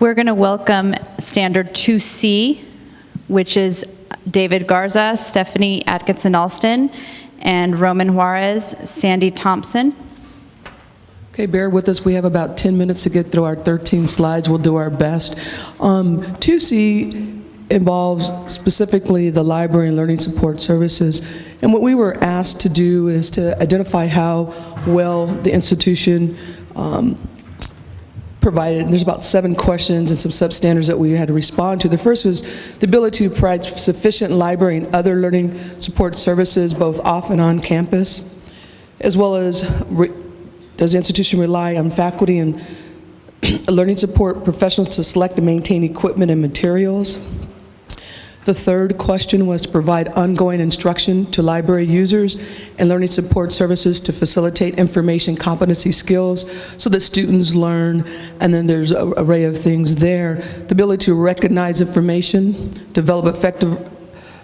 We're going to welcome Standard 2C, which is David Garza, Stephanie Atkinson-Alston, and Roman Juarez, Sandy Thompson. Okay, bear with us. We have about 10 minutes to get through our 13 slides. We'll do our best. 2C involves specifically the library and learning support services. And what we were asked to do is to identify how well the institution provided. And there's about 7 questions and some substandards that we had to respond to. The first was the ability to provide sufficient library and other learning support services both off and on campus, as well as does the institution rely on faculty and learning support professionals to select and maintain equipment and materials? The third question was to provide ongoing instruction to library users and learning support services to facilitate information competency skills so that students learn. And then there's an array of things there. The ability to recognize information, develop effective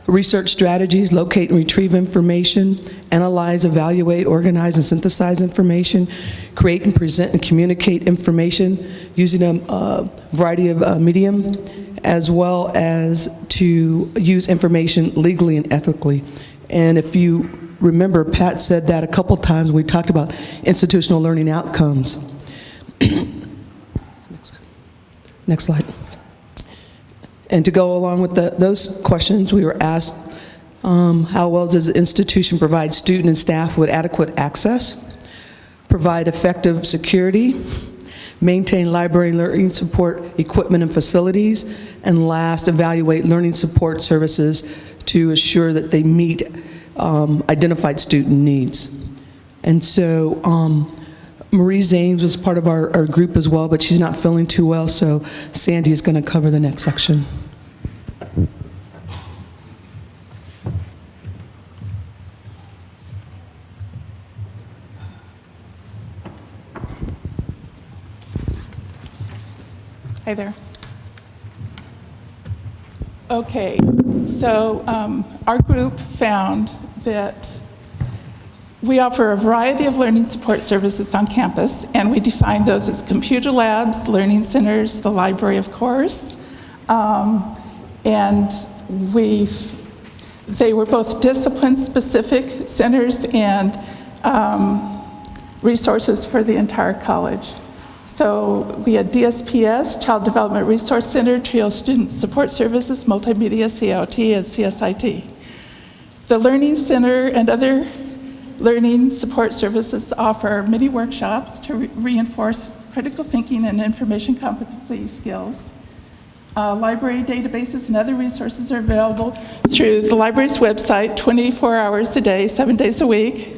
research strategies, locate and retrieve information, analyze, evaluate, organize, and synthesize information, create and present and communicate information using a variety of medium, as well as to use information legally and ethically. And if you remember, Pat said that a couple times. We talked about institutional learning outcomes. Next slide. And to go along with those questions, we were asked how well does the institution provide student and staff with adequate access, provide effective security, maintain library learning support equipment and facilities, and last, evaluate learning support services to assure that they meet identified student needs. And so Marie Zanes was part of our group as well, but she's not feeling too well, so Sandy is going to cover the next section. Hi there. Okay, so our group found that we offer a variety of learning support services on campus, and we define those as computer labs, learning centers, the library, of course. And they were both discipline-specific centers and resources for the entire college. So we had DSPS, Child Development Resource Center, TRIO Student Support Services, Multimedia, CLT, and CSIT. The Learning Center and other learning support services offer many workshops to reinforce critical thinking and information competency skills. Library databases and other resources are available through the library's website 24 hours a day, 7 days a week.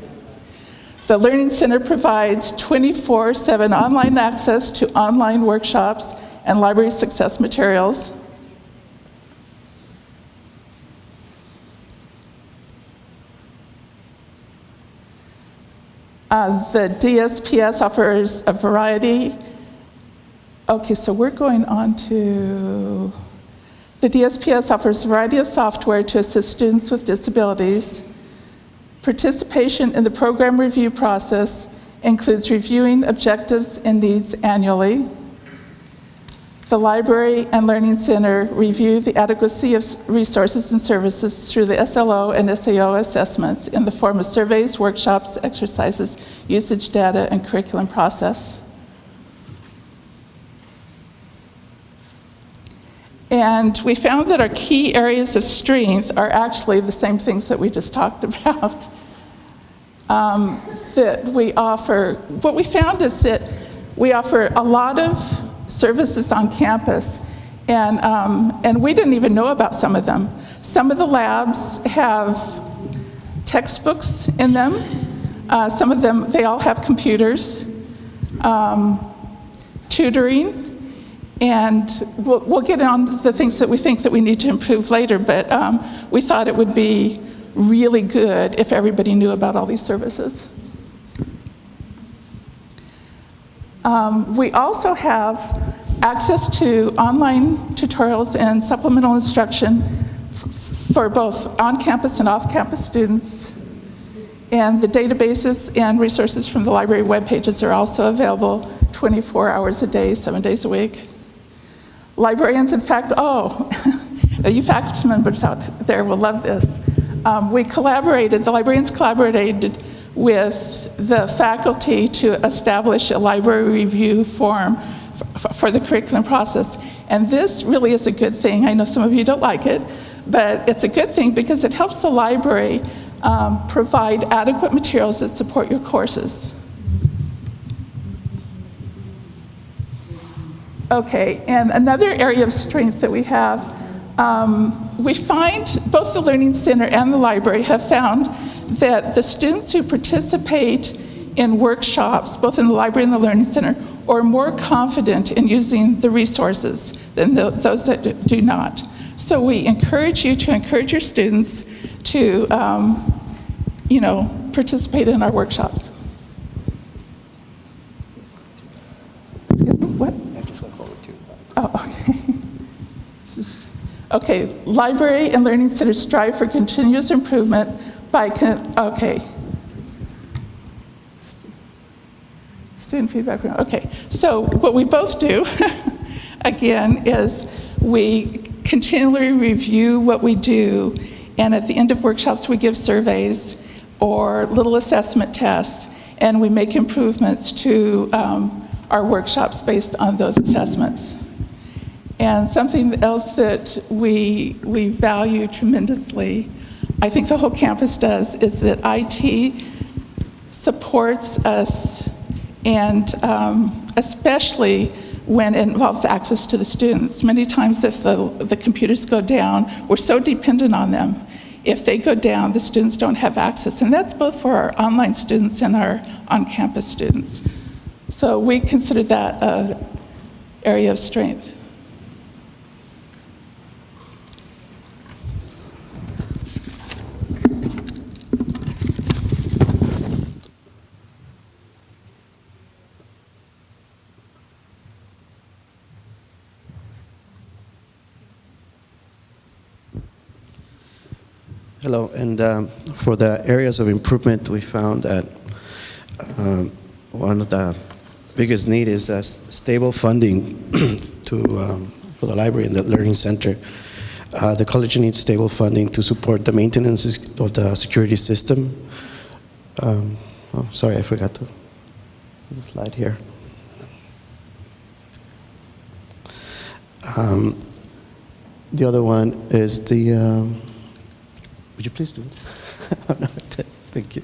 The Learning Center provides 24/7 online access to online workshops and library success materials. The DSPS offers a variety. Okay, so we're going on to, the DSPS offers a variety of software to assist students with disabilities. Participation in the program review process includes reviewing objectives and needs annually. The Library and Learning Center review the adequacy of resources and services through the SLO and SAO assessments in the form of surveys, workshops, exercises, usage data, and curriculum process. And we found that our key areas of strength are actually the same things that we just talked about. That we offer, what we found is that we offer a lot of services on campus, and we didn't even know about some of them. Some of the labs have textbooks in them. Some of them, they all have computers, tutoring, and we'll get on to the things that we think that we need to improve later, but we thought it would be really good if everybody knew about all these services. We also have access to online tutorials and supplemental instruction for both on-campus and off-campus students. And the databases and resources from the library web pages are also available 24 hours a day, 7 days a week. librarians, in fact, you faculty members out there will love this. The librarians collaborated with the faculty to establish a library review form for the curriculum process. And this really is a good thing. I know some of you don't like it, but it's a good thing because it helps the library provide adequate materials that support your courses. Okay, and another area of strength that we have, we find both the Learning Center and the library have found that the students who participate in workshops, both in the library and the Learning Center, are more confident in using the resources than those that do not. So we encourage you to encourage your students to, participate in our workshops. Excuse me, what? I just went forward too. Oh, okay. Okay, library and learning centers strive for continuous improvement by, student feedback room. Okay, so what we both do, again, is we continually review what we do, and at the end of workshops, we give surveys or little assessment tests, and we make improvements to our workshops based on those assessments. And something else that we value tremendously, I think the whole campus does, is that IT supports us, and especially when it involves access to the students. Many times if the computers go down, we're so dependent on them. If they go down, the students don't have access. And that's both for our online students and our on-campus students. So we consider that an area of strength. Hello, and for the areas of improvement, we found that one of the biggest need is stable funding for the library and the learning center. The college needs stable funding to support the maintenance of the security system. Sorry, I forgot to put the slide here. The other one is the would you please do it? Thank you.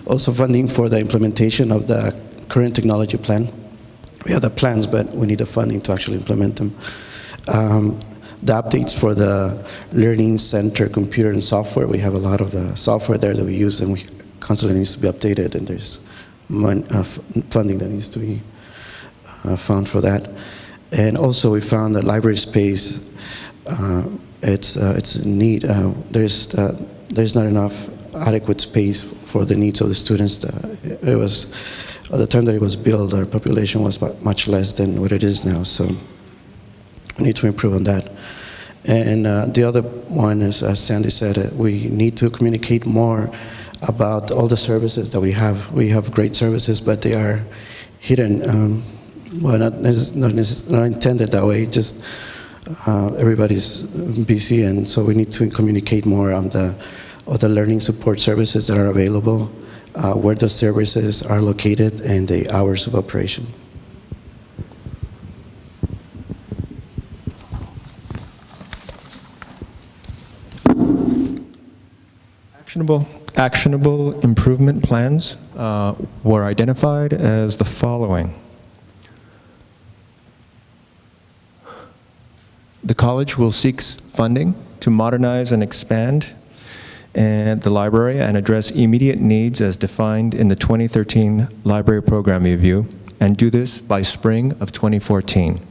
Also funding for the implementation of the current technology plan. We have the plans, but we need the funding to actually implement them. The updates for the Learning Center computer and software, we have a lot of the software there that we use, and we constantly needs to be updated, and there's funding that needs to be found for that. And also we found that library space, it's a need. There's not enough adequate space for the needs of the students. It was, at the time that it was built, our population was much less than what it is now, so we need to improve on that. And the other one is, as Sandy said, we need to communicate more about all the services that we have. We have great services, but they are hidden. Well, not intended that way, just everybody's busy, and so we need to communicate more on the learning support services that are available, where the services are located, and the hours of operation. Actionable improvement plans were identified as the following. The college will seek funding to modernize and expand the library and address immediate needs as defined in the 2013 Library Program Review, and do this by spring of 2014.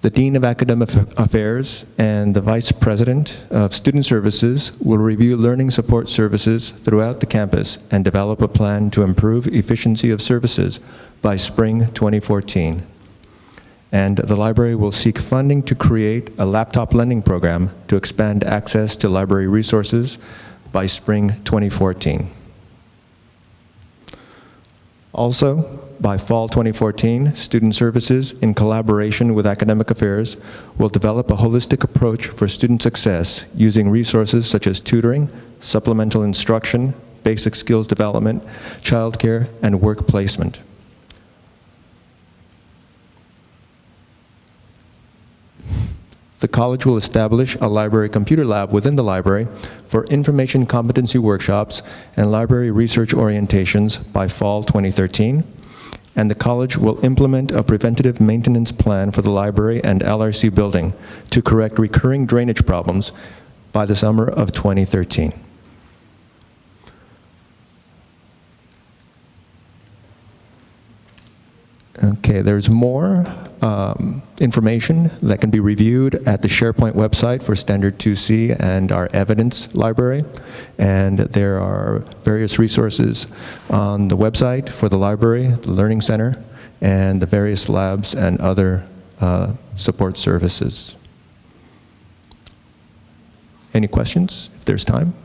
The Dean of Academic Affairs and the Vice President of Student Services will review learning support services throughout the campus and develop a plan to improve efficiency of services by spring 2014. And the library will seek funding to create a laptop lending program to expand access to library resources by spring 2014. Also, by fall 2014, Student Services, in collaboration with Academic Affairs, will develop a holistic approach for student success using resources such as tutoring, supplemental instruction, basic skills development, childcare, and work placement. The college will establish a library computer lab within the library for information competency workshops and library research orientations by fall 2013, and the college will implement a preventative maintenance plan for the library and LRC building to correct recurring drainage problems by the summer of 2013. Okay, there's more information that can be reviewed at the SharePoint website for Standard 2C and our evidence library. And there are various resources on the website for the library, the Learning Center, and the various labs and other support services. Any questions, if there's time?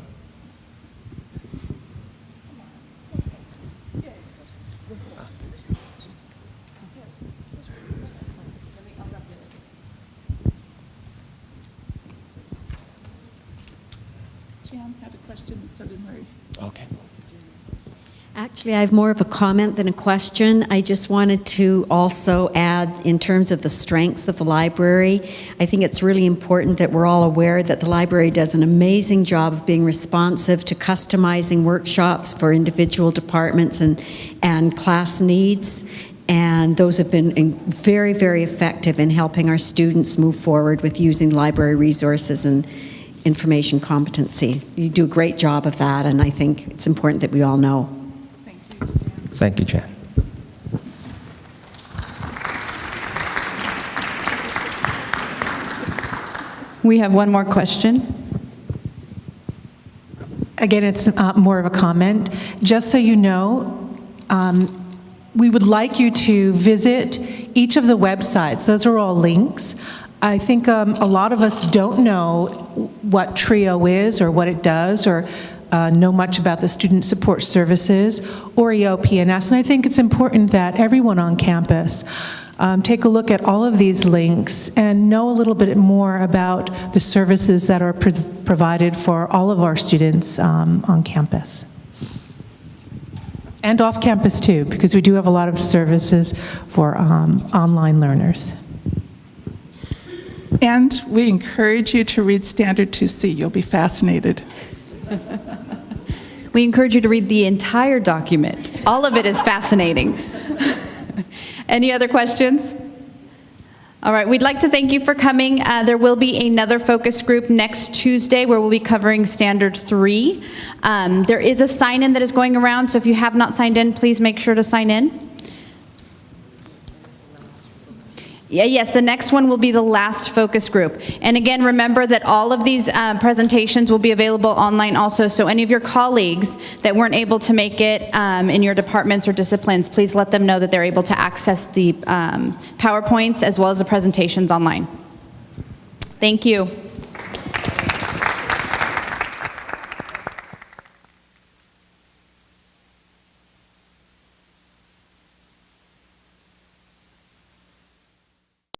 Jan had a question, and so did Marie. Okay. Actually, I have more of a comment than a question. I just wanted to also add, in terms of the strengths of the library, I think it's really important that we're all aware that the library does an amazing job of being responsive to customizing workshops for individual departments and class needs. And those have been very, very effective in helping our students move forward with using library resources and information competency. You do a great job of that, and I think it's important that we all know. Thank you, Jan. We have one more question. Again, it's more of a comment. Just so you know, we would like you to visit each of the websites. Those are all links. I think a lot of us don't know what TRIO is or what it does or know much about the Student Support Services or EOP&S, and I think it's important that everyone on campus take a look at all of these links and know a little bit more about the services that are provided for all of our students on campus. And off campus too, because we do have a lot of services for online learners. And we encourage you to read Standard 2C. You'll be fascinated. We encourage you to read the entire document. All of it is fascinating. Any other questions? All right, we'd like to thank you for coming. There will be another focus group next Tuesday where we'll be covering Standard 3. There is a sign-in that is going around, so if you have not signed in, please make sure to sign in. Yes, the next one will be the last focus group. And again, remember that all of these presentations will be available online also, so any of your colleagues that weren't able to make it in your departments or disciplines, please let them know that they're able to access the PowerPoints as well as the presentations online. Thank you.